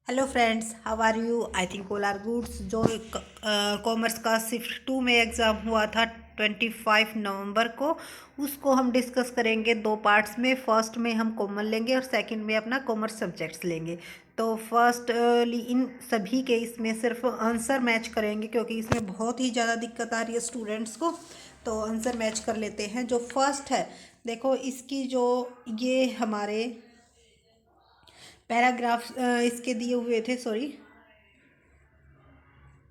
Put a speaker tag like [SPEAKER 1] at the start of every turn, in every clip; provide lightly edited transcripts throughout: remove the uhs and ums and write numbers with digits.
[SPEAKER 1] Hello friends, how are you? I think all are goods. जो commerce का shift 2 में exam हुआ था 25 नवंबर को, उसको हम डिस्कस करेंगे दो पार्ट्स में। फर्स्ट में हम कॉमन लेंगे और सेकंड में अपना कॉमर्स सब्जेक्ट्स लेंगे। तो फर्स्टली इन सभी के इसमें सिर्फ आंसर मैच करेंगे क्योंकि इसमें बहुत ही ज़्यादा दिक्कत आ रही है स्टूडेंट्स को। तो आंसर मैच कर लेते हैं। जो फर्स्ट है, देखो इसकी जो ये हमारे पैराग्राफ इसके दिए हुए थे, सॉरी,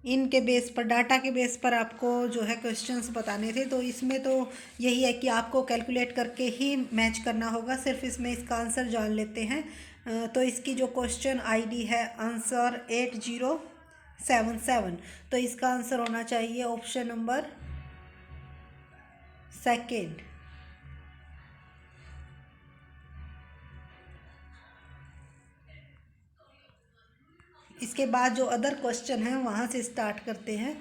[SPEAKER 1] इनके बेस पर, डाटा के बेस पर आपको जो है क्वेश्चंस बताने थे। तो इसमें तो यही है कि आपको कैलकुलेट करके ही मैच करना होगा। सिर्फ इसमें इसका आंसर जान लेते हैं। तो इसकी जो क्वेश्चन आईडी है आंसर 8077। तो इसका आंसर होना चाहिए ऑप्शन नंबर सेकेंड। इसके बाद जो अदर क्वेश्चन है वहाँ से स्टार्ट करते हैं।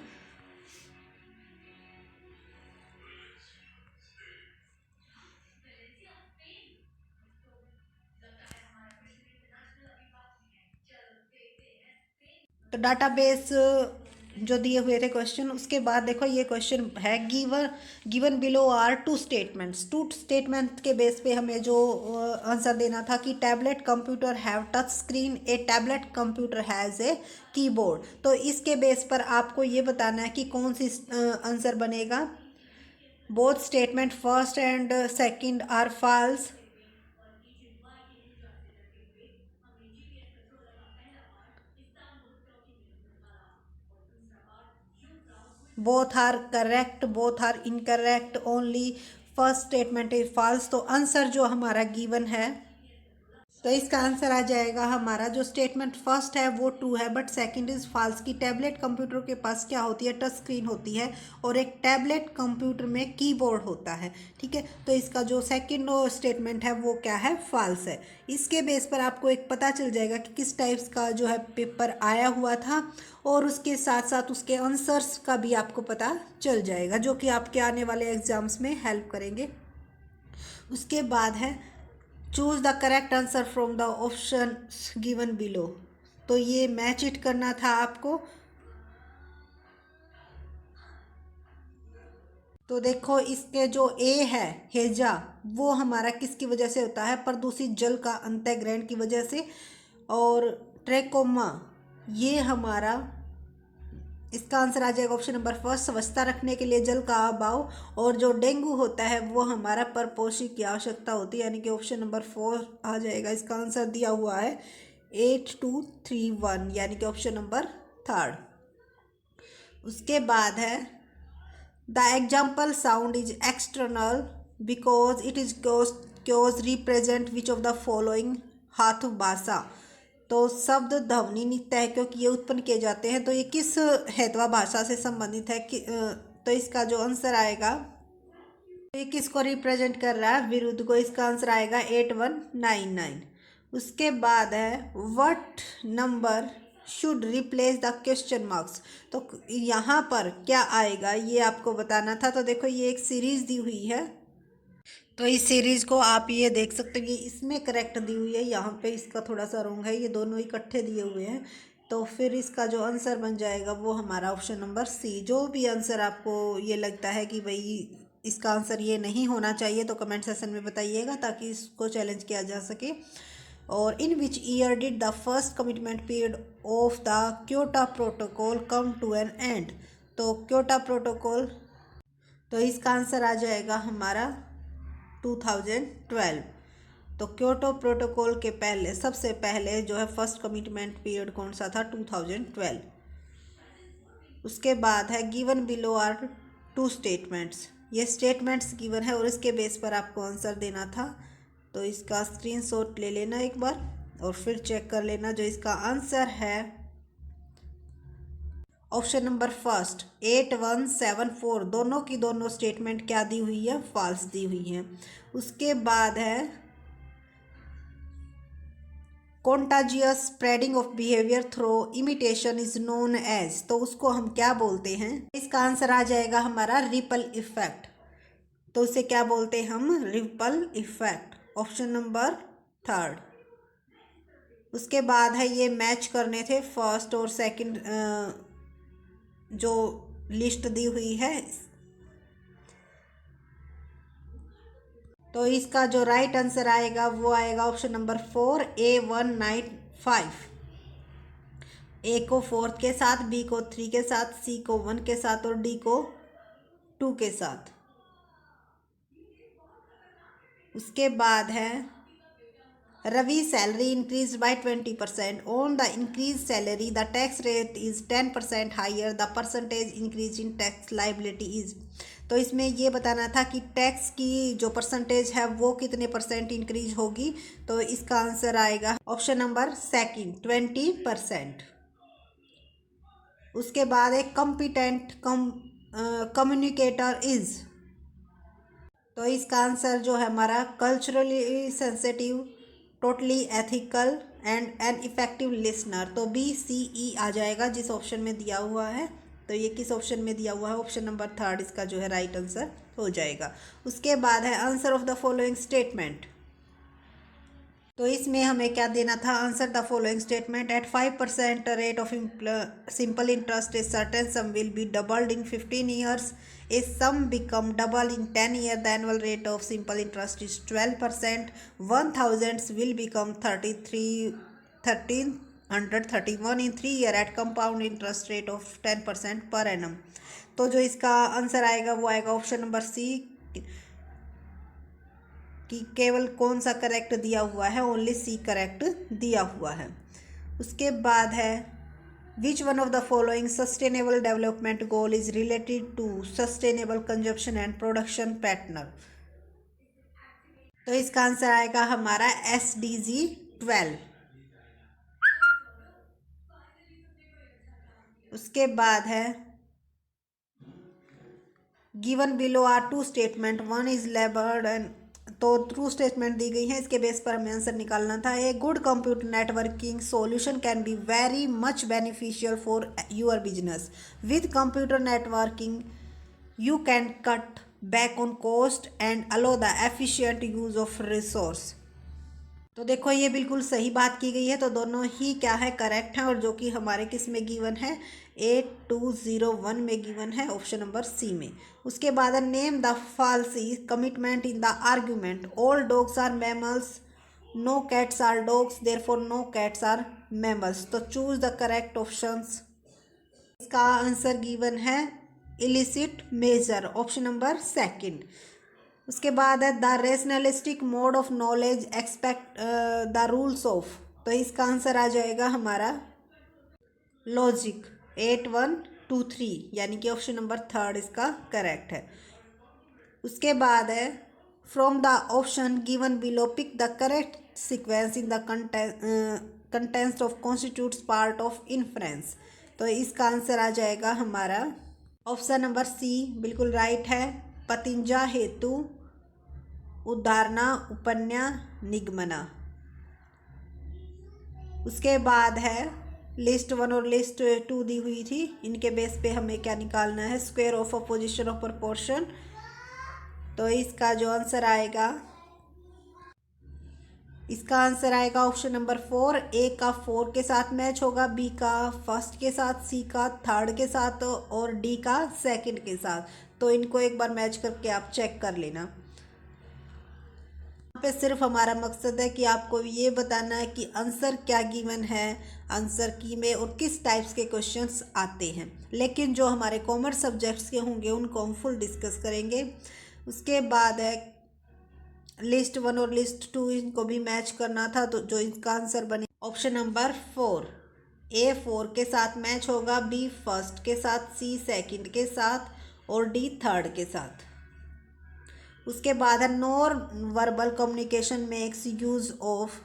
[SPEAKER 1] तो डाटाबेस जो दिए हुए थे क्वेश्चन, उसके बाद देखो ये क्वेश्चन है, given below are two statement के बेस पे हमें जो आंसर देना था कि tablet computer have touch screen, a tablet computer has a keyboard. तो इसके बेस पर आपको ये बताना है कि कौन सी आंसर बनेगा। Both statement first and second are false. Both are correct, both are incorrect, only first statement is false. तो आंसर जो हमारा गिवन है, तो इसका आंसर आ जाएगा हमारा, जो स्टेटमेंट फर्स्ट है वो ट्रू है बट सेकंड इज फॉल्स। की टैबलेट कंप्यूटर के पास क्या होती है, टच स्क्रीन होती है और एक टैबलेट कंप्यूटर में कीबोर्ड होता है। ठीक है, तो इसका जो सेकंड स्टेटमेंट है वो क्या है, फॉल्स है। इसके बेस पर आपको एक पता चल जाएगा कि किस टाइप्स का जो है पेपर आया हुआ था और उसके साथ साथ उसके आंसर्स का भी आपको पता चल जाएगा, जो कि आपके आने वाले एग्जाम्स में हेल्प करेंगे। उसके बाद है choose the correct answer from the option given below. तो ये मैच इट करना था आपको। तो देखो इसके जो ए है, हेजा, वो हमारा किसकी वजह से होता है, प्रदूषित जल का अंतःग्रहण की वजह से। और ट्रेकोमा, ये हमारा, इसका आंसर आ जाएगा ऑप्शन नंबर फर्स्ट, स्वच्छता रखने के लिए जल का अभाव। और जो डेंगू होता है वो हमारा परपोषी की आवश्यकता होती है, यानी कि ऑप्शन नंबर 4 आ जाएगा। इसका आंसर दिया हुआ है 8231, यानी कि ऑप्शन नंबर थर्ड। उसके बाद है the example sound is external because it is chaos represent which of the following हाथ भाषा। तो शब्द ध्वनि नित्य है क्योंकि ये उत्पन्न किए जाते हैं। तो ये किस हैतवा भाषा से संबंधित है कि तो इसका जो आंसर आएगा, तो ये किसको रिप्रेजेंट कर रहा है, विरुद्ध को। इसका आंसर आएगा 8199। उसके बाद है what number should replace the question marks. तो यहाँ पर क्या आएगा ये आपको बताना था। तो देखो ये एक सीरीज दी हुई है, तो इस सीरीज को आप ये देख सकते हैं कि इसमें करेक्ट दी हुई है, यहाँ पे इसका थोड़ा सा रॉन्ग है, ये दोनों इकट्ठे दिए हुए हैं। तो फिर इसका जो आंसर बन जाएगा वो हमारा ऑप्शन नंबर सी। जो भी आंसर आपको ये लगता है कि भाई इसका आंसर ये नहीं होना चाहिए, तो कमेंट सेक्शन में बताइएगा ताकि इसको चैलेंज किया जा सके। और in which year did the first commitment period of the Kyoto protocol come to an end. तो क्योटो प्रोटोकॉल, तो इसका आंसर आ जाएगा हमारा 2012। तो क्योटो प्रोटोकॉल के पहले, सबसे पहले जो है फर्स्ट कमिटमेंट पीरियड कौन सा था, 2012। उसके बाद है given below are two statements. ये स्टेटमेंट्स गिवन है और इसके बेस पर आपको आंसर देना था। तो इसका स्क्रीनशॉट ले लेना एक बार और फिर चेक कर लेना। जो इसका आंसर है ऑप्शन नंबर फर्स्ट 8174, दोनों की दोनों स्टेटमेंट क्या दी हुई है, फॉल्स दी हुई है। उसके बाद है contagious spreading of behaviour through imitation is known as. तो उसको हम क्या बोलते हैं, इसका आंसर आ जाएगा हमारा रिपल इफेक्ट। तो उसे क्या बोलते हैं हम, ripple effect, option number third. उसके बाद है ये मैच करने थे फर्स्ट और सेकंड जो लिस्ट दी हुई है। तो इसका जो राइट आंसर आएगा वो आएगा ऑप्शन नंबर 4 A195। ए को 4 के साथ, बी को 3 के साथ, सी को 1 के साथ और डी को 2 के साथ। उसके बाद है Ravi salary increase by 20%। On the increase salary the tax rate is 10% higher, the percentage increase in tax liability is. तो इसमें ये बताना था कि टैक्स की जो परसेंटेज है वो कितने परसेंट इंक्रीज होगी। तो इसका आंसर आएगा ऑप्शन नंबर सेकंड 20%। उसके बाद एक कॉम्पिटेंट कम्युनिकेटर इज। तो इसका आंसर जो है हमारा culturally sensitive, totally ethical and an effective listener. तो BCE आ जाएगा जिस ऑप्शन में दिया हुआ है। तो ये किस ऑप्शन में दिया हुआ है? ऑप्शन नंबर 3 इसका जो है राइट आंसर हो जाएगा। उसके बाद है answer of the following statement. तो इसमें हमें क्या देना था? Answer the following statement. At 5% rate of simple interest a certain sum will be doubled in 15 years. A sum become double in 10 year. The annual rate of simple interest is 12%। 1000 will become 1331 in 3 year at compound interest rate of 10% per annum. तो जो इसका answer आएगा वो आएगा option number सी, कि केवल कौन सा करेक्ट दिया हुआ है? ओनली सी करेक्ट दिया हुआ है। उसके बाद है which one of the following sustainable development goal is related to sustainable consumption and production pattern. तो इसका आंसर आएगा हमारा SDG 12। उसके बाद है given below are two statement, one is labelled and. तो ट्रू स्टेटमेंट दी गई है, इसके बेस पर हमें आंसर निकालना था। A good computer networking solution can be very much beneficial for your business. With computer networking you can cut back on cost and allow the efficient use of resource. तो देखो ये बिल्कुल सही बात की गई है। तो दोनों ही क्या है? करेक्ट है। और जो कि हमारे किस में गिवन है? 8201 में गिवन है, ऑप्शन नंबर सी में। उसके बाद name the fallacy commitment in the argument. All dogs are mammals, no cats are dogs, therefore no cats are mammals. तो चूज द करेक्ट ऑप्शंस। इसका आंसर गिवन है illicit major, option number second. उसके बाद है the rationalistic mode of knowledge expect the rules of. तो इसका answer आ जाएगा हमारा लॉजिक 8123, यानी कि ऑप्शन नंबर 3 इसका करेक्ट है। उसके बाद है from the option given below pick the correct sequence in the contents of constitutes part of inference. तो इसका आंसर आ जाएगा हमारा ऑप्शन नंबर सी, बिल्कुल राइट है। पतिंजा हेतु उदाहरणा उपन्या निगमना। उसके बाद है लिस्ट 1 और लिस्ट 2 दी हुई थी, इनके बेस पे हमें क्या निकालना है? Square of opposition of proportion. तो इसका जो आंसर आएगा, इसका आंसर आएगा ऑप्शन नंबर 4। ए का 4 के साथ मैच होगा, बी का फर्स्ट के साथ, सी का थर्ड के साथ और डी का सेकंड के साथ। तो इनको एक बार मैच करके आप चेक कर लेना। यहाँ पे सिर्फ हमारा मकसद है कि आपको ये बताना है कि आंसर क्या गिवन है, आंसर की में और किस टाइप्स के क्वेश्चंस आते हैं। लेकिन जो हमारे कॉमर्स सब्जेक्ट्स के होंगे उनको हम फुल डिस्कस करेंगे। उसके बाद है लिस्ट 1 और लिस्ट 2, इनको भी मैच करना था। तो जो इसका आंसर बने ऑप्शन नंबर 4। ए 4 के साथ मैच होगा, बी फर्स्ट के साथ, सी सेकंड के साथ और डी थर्ड के साथ। उसके बाद है non verbal communication makes use of.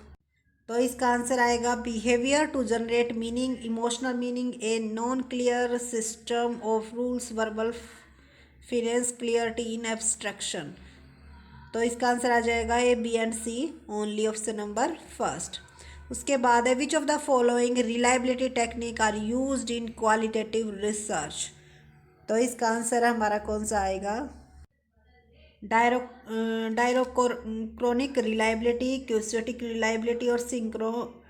[SPEAKER 1] तो इसका आंसर आएगा behaviour to generate meaning, emotional meaning, a non clear system of rules, verbal finesse, clarity in abstraction. तो इसका आंसर आ जाएगा A, B and C, only option number first. उसके बाद है which of the following reliability technique are used in qualitative research. तो इसका answer हमारा कौन सा आएगा? डायरोक्रोनिक रिलायबिलिटी, क्यूस्टेटिक रिलायबिलिटी और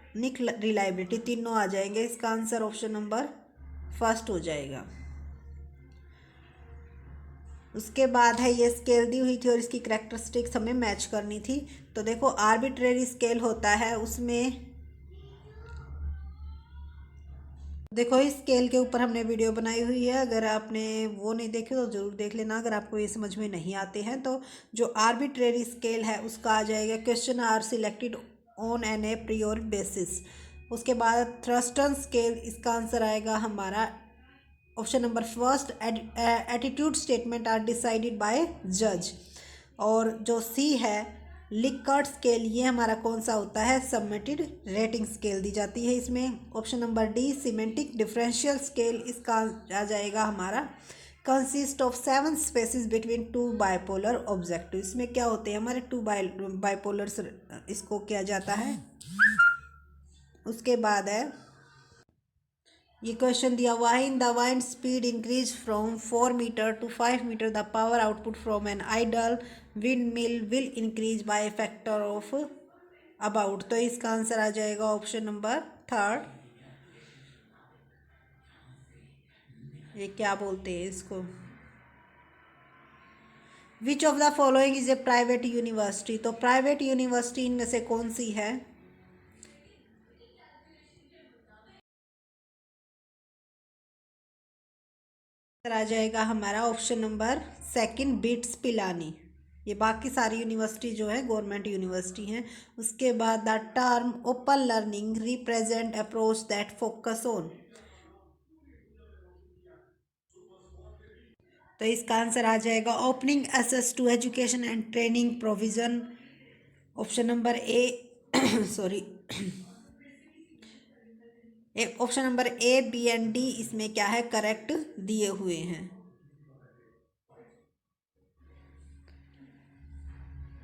[SPEAKER 1] इकोनॉमिक रिलायबिलिटी, तीनों आ जाएंगे। इसका आंसर ऑप्शन नंबर फर्स्ट हो जाएगा। उसके बाद है ये स्केल दी हुई थी और इसकी करेक्टरिस्टिक्स हमें मैच करनी थी। तो देखो आर्बिट्रेरी स्केल होता है, उसमें देखो इस स्केल के ऊपर हमने वीडियो बनाई हुई है, अगर आपने वो नहीं देखी तो ज़रूर देख लेना अगर आपको ये समझ में नहीं आते हैं। तो जो आर्बिट्रेरी स्केल है उसका आ जाएगा question are selected on an a priori basis. उसके बाद थ्रस्टन स्केल, इसका आंसर आएगा हमारा option number first, attitude statement are decided by जज। और जो सी है लिकर्ट स्केल, ये हमारा कौन सा होता है, सबमिटेड रेटिंग स्केल दी जाती है इसमें। Option number D semantic differential scale, इसका आ जाएगा हमारा consist of 7 spaces between 2 bipolar objective. इसमें क्या होते हैं हमारे 2 बाइपोलर्स, इसको किया जाता है। उसके बाद है ये क्वेश्चन दिया हुआ है, in the wind speed increase from 4 metre to 5 metre, the power output from an ideal wind mill will increase by factor of about. तो इसका आंसर आ जाएगा ऑप्शन नंबर थर्ड। ये क्या बोलते हैं इसको, विच of the following is a private university. तो प्राइवेट यूनिवर्सिटी इनमें से कौन सी है, आ जाएगा हमारा option number second bits Pilani. ये बाकी सारी यूनिवर्सिटी जो है गवर्नमेंट यूनिवर्सिटी हैं। उसके बाद the term open learning represent approach that focus on. तो इसका आंसर आ जाएगा opening access to education and training provision. Option number A sorry option number A B and D इसमें क्या है करेक्ट दिए हुए हैं।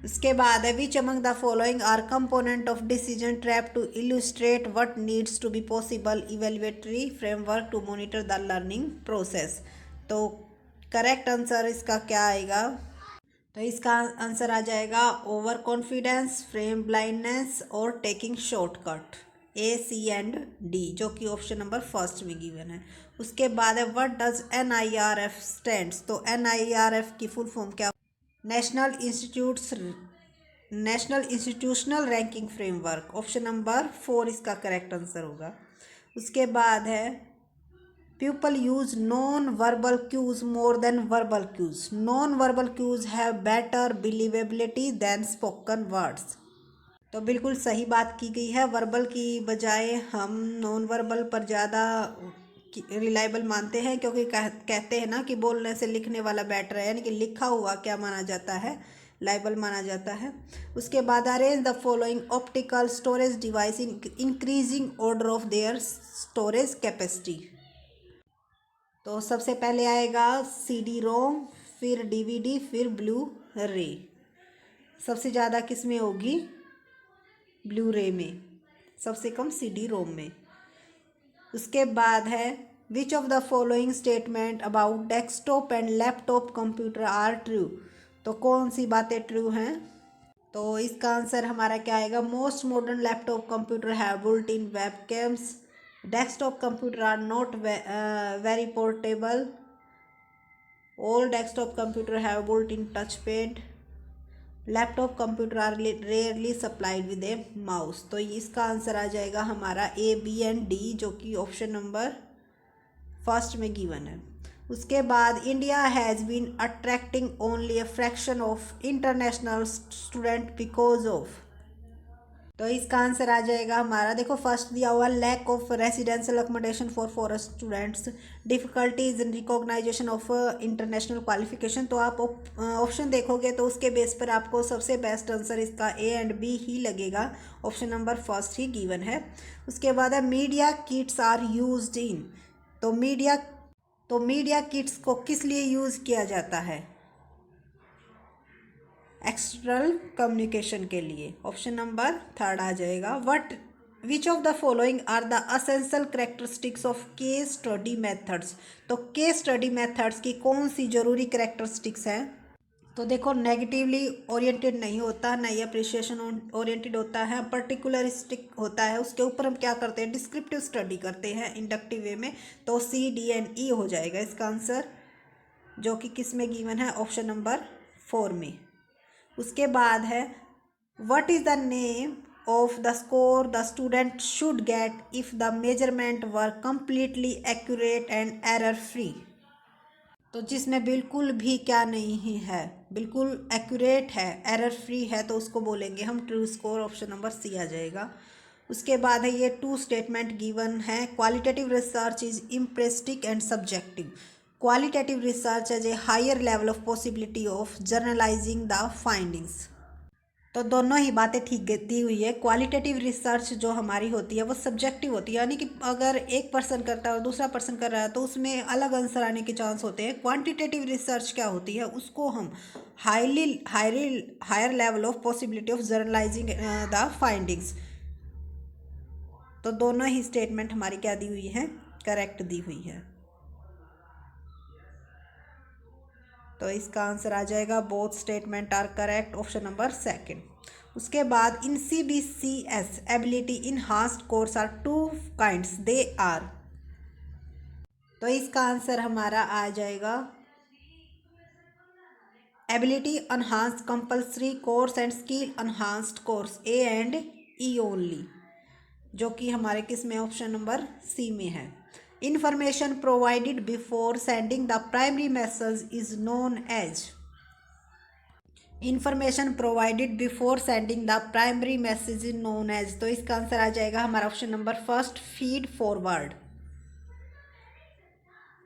[SPEAKER 1] उसके बाद है which among the following are component of decision trap to illustrate what needs to be possible evaluatory framework to monitor the learning process. तो करेक्ट आंसर इसका क्या आएगा, तो इसका आंसर आ जाएगा ओवर कॉन्फिडेंस, फ्रेम ब्लाइंडनेस और taking shortcut, A C and D, जो कि ऑप्शन नंबर फर्स्ट में गिवन है। उसके बाद है व्हाट डज NIRF स्टैंड्स। तो NIRF की फुल फॉर्म क्या, national institutional ranking framework. Option number 4 इसका करेक्ट आंसर होगा। उसके बाद है people use non verbal cues more than verbal cues, non verbal cues have better believability than spoken words. तो बिल्कुल सही बात की गई है, वर्बल की बजाय हम नॉन वर्बल पर ज़्यादा रिलायबल मानते हैं, क्योंकि कहते हैं ना कि बोलने से लिखने वाला बेटर है, यानी कि लिखा हुआ क्या माना जाता है, लाइबल माना जाता है। उसके बाद arrange the following optical storage device in increasing order of their storage capacity. तो सबसे पहले आएगा CD रोम, फिर DVD, फिर ब्लू रे। सबसे ज़्यादा किस में होगी, ब्लू रे में, सबसे कम CD रोम में। उसके बाद है which of the following statement about desktop and laptop computer are true. तो कौन सी बातें ट्रू हैं, तो इसका आंसर हमारा क्या आएगा, most modern laptop computer have built in webcams, desktop computer are not very portable, all desktop computer have built in touch pad, laptop computer are rarely supplied with a mouse. तो इसका answer आ जाएगा हमारा A B and D, जो कि option number first में given है। उसके बाद India has been attracting only a fraction of international student because of. तो इसका आंसर आ जाएगा हमारा, देखो फर्स्ट दिया हुआ lack of residential accommodation for foreign students, difficulties in recognisation of international qualification. तो आप ऑप्शन देखोगे तो उसके बेस पर आपको सबसे बेस्ट आंसर इसका A एंड B ही लगेगा, ऑप्शन नंबर फर्स्ट ही गिवन है। उसके बाद है media kits are used in. तो मीडिया किट्स को किस लिए यूज़ किया जाता है, एक्सटर्नल कम्युनिकेशन के लिए, ऑप्शन नंबर थर्ड आ जाएगा। Which of the following are the essential characteristics of case study methods. तो केस स्टडी मेथड्स की कौन सी जरूरी करेक्टरिस्टिक्स हैं, तो देखो, नेगेटिवली ओरिएंटेड नहीं होता, ना ही अप्रिसिएशन ओरिएंटेड होता है, पर्टिकुलरिस्टिक होता है। उसके ऊपर हम क्या करते हैं, डिस्क्रिप्टिव स्टडी करते हैं इंडक्टिव वे में। तो सी डी एंड ई हो जाएगा इसका आंसर, जो कि किस में गिवन है, ऑप्शन नंबर 4 में। उसके बाद है, what is the name of the score the student should get if the measurement were completely accurate and error free. तो जिसमें बिल्कुल भी क्या नहीं है, बिल्कुल एक्यूरेट है, एरर फ्री है, तो उसको बोलेंगे हम true score, option number C आ जाएगा। उसके बाद है ये 2 स्टेटमेंट गिवन है, qualitative research is impressionistic and subjective. Qualitative research has a higher level of possibility of journalising the findings. तो दोनों ही बातें ठीक दी हुई है। क्वालिटेटिव रिसर्च जो हमारी होती है वो सब्जेक्टिव होती है, यानी कि अगर एक पर्सन करता है और दूसरा पर्सन कर रहा है तो उसमें अलग आंसर आने के चांस होते हैं। क्वांटिटेटिव रिसर्च क्या होती है, उसको हम higher level of possibility of journalising the findings. तो दोनों ही स्टेटमेंट हमारी क्या दी हुई है, करेक्ट दी हुई है। तो इसका आंसर आ जाएगा both statement are correct, option number 2। उसके बाद in CBCS ability enhanced course are 2 kinds, they are. तो इसका आंसर हमारा आ जाएगा ability enhanced compulsory course and skill enhanced course, A and E only, जो कि हमारे किस में, ऑप्शन नंबर सी में है। Information provided before sending the primary message is known as। Information provided before sending the primary message is known as। तो इसका answer आ जाएगा हमारा ऑप्शन नंबर 1 फीड फॉरवर्ड।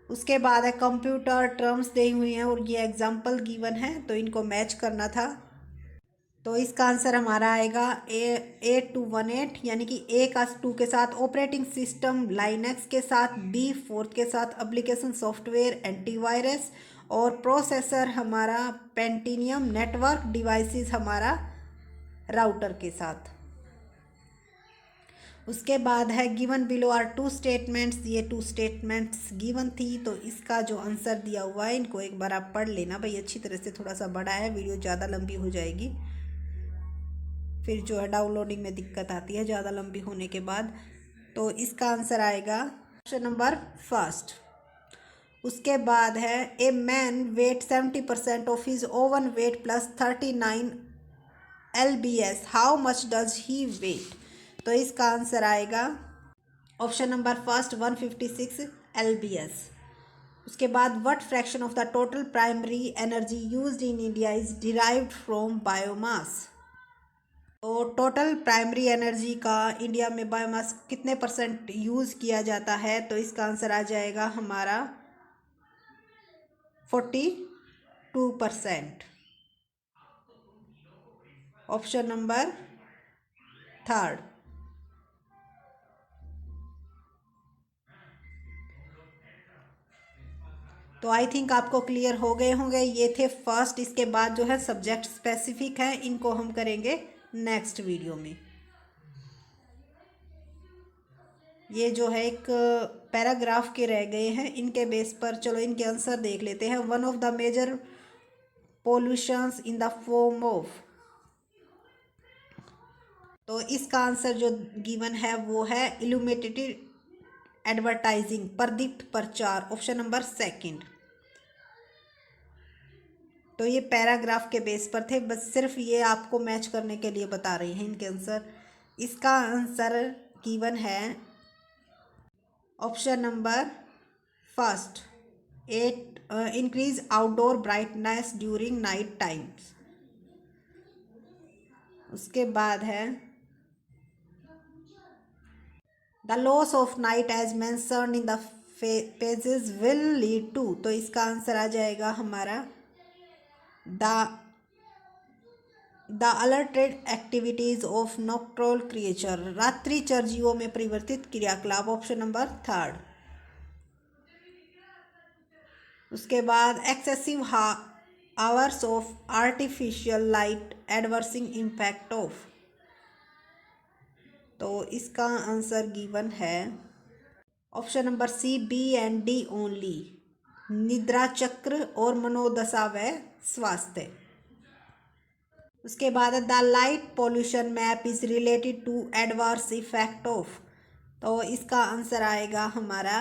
[SPEAKER 1] उसके बाद है कंप्यूटर टर्म्स दी हुई हैं और ये एग्जाम्पल गिवन है, तो इनको मैच करना था। तो इसका आंसर हमारा आएगा A8218, यानी कि A का 2 के साथ ऑपरेटिंग सिस्टम लाइनक्स के साथ, B 4 के साथ एप्लीकेशन सॉफ्टवेयर एंटीवायरस, और प्रोसेसर हमारा पेंटिनियम, नेटवर्क डिवाइसेस हमारा राउटर के साथ। उसके बाद है गिवन बिलो आर 2 स्टेटमेंट्स, ये 2 स्टेटमेंट्स गिवन थी। तो इसका जो आंसर दिया हुआ है इनको एक बार आप पढ़ लेना भाई अच्छी तरह से, थोड़ा सा बड़ा है, वीडियो ज़्यादा लंबी हो जाएगी, फिर जो है डाउनलोडिंग में दिक्कत आती है ज़्यादा लंबी होने के बाद। तो इसका आंसर आएगा ऑप्शन नंबर 1। उसके बाद है a man weight 70% of his own weight plus 39 lbs, how much does he weight. तो इसका आंसर आएगा ऑप्शन नंबर 1 156 lbs। उसके बाद what fraction of the total primary energy used in India is derived from biomass. तो total primary energy का India में biomass कितने % use किया जाता है, तो इसका आंसर आ जाएगा हमारा 42%, ऑप्शन नंबर 3। तो आई थिंक आपको क्लियर हो गए होंगे, ये थे फर्स्ट। इसके बाद जो है सब्जेक्ट स्पेसिफिक है, इनको हम करेंगे नेक्स्ट वीडियो में। ये जो है एक पैराग्राफ के रह गए हैं, इनके बेस पर चलो इनके आंसर देख लेते हैं। One of the major pollutions in the form of. तो इसका आंसर जो गिवन है वो है इल्यूमिनेटेड एडवर्टाइजिंग, प्रदीप्त प्रचार, ऑप्शन नंबर 2। तो ये पैराग्राफ के बेस पर थे, बस सिर्फ ये आपको मैच करने के लिए बता रही हैं इनके आंसर। इसका आंसर गिवन है option number 1 8 increase outdoor brightness during night times. उसके बाद है the loss of night as mentioned in the pages will lead to. तो इसका आंसर आ जाएगा हमारा the altered activities of nocturnal creature, रात्रि चरजीवों में परिवर्तित क्रियाकलाप, ऑप्शन नंबर 3। उसके बाद excessive hours of artificial light adversing impact of. तो इसका आंसर गिवन है option number C, B and D only, निद्रा चक्र और मनोदशा व स्वास्थ्य। उसके बाद the light pollution map is related to adverse effect of, तो इसका आंसर आएगा हमारा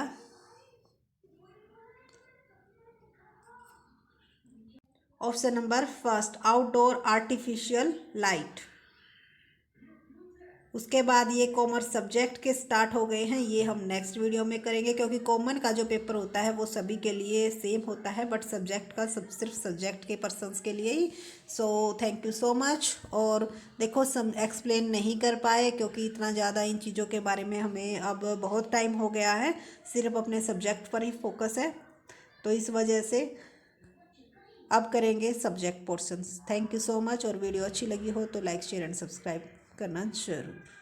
[SPEAKER 1] option number first, outdoor artificial light. उसके बाद ये कॉमर्स सब्जेक्ट के स्टार्ट हो गए हैं, ये हम नेक्स्ट वीडियो में करेंगे, क्योंकि कॉमन का जो पेपर होता है वो सभी के लिए सेम होता है, बट सब्जेक्ट का सिर्फ सब्जेक्ट के पर्सन्स के लिए ही। So thank you so much. और देखो सब एक्सप्लेन नहीं कर पाए क्योंकि इतना ज़्यादा इन चीज़ों के बारे में हमें अब बहुत टाइम हो गया है, सिर्फ अपने सब्जेक्ट पर ही फोकस है, तो इस वजह से अब करेंगे subject portions. Thank you so much. और वीडियो अच्छी लगी हो तो लाइक शेयर एंड सब्सक्राइब करना जरूर।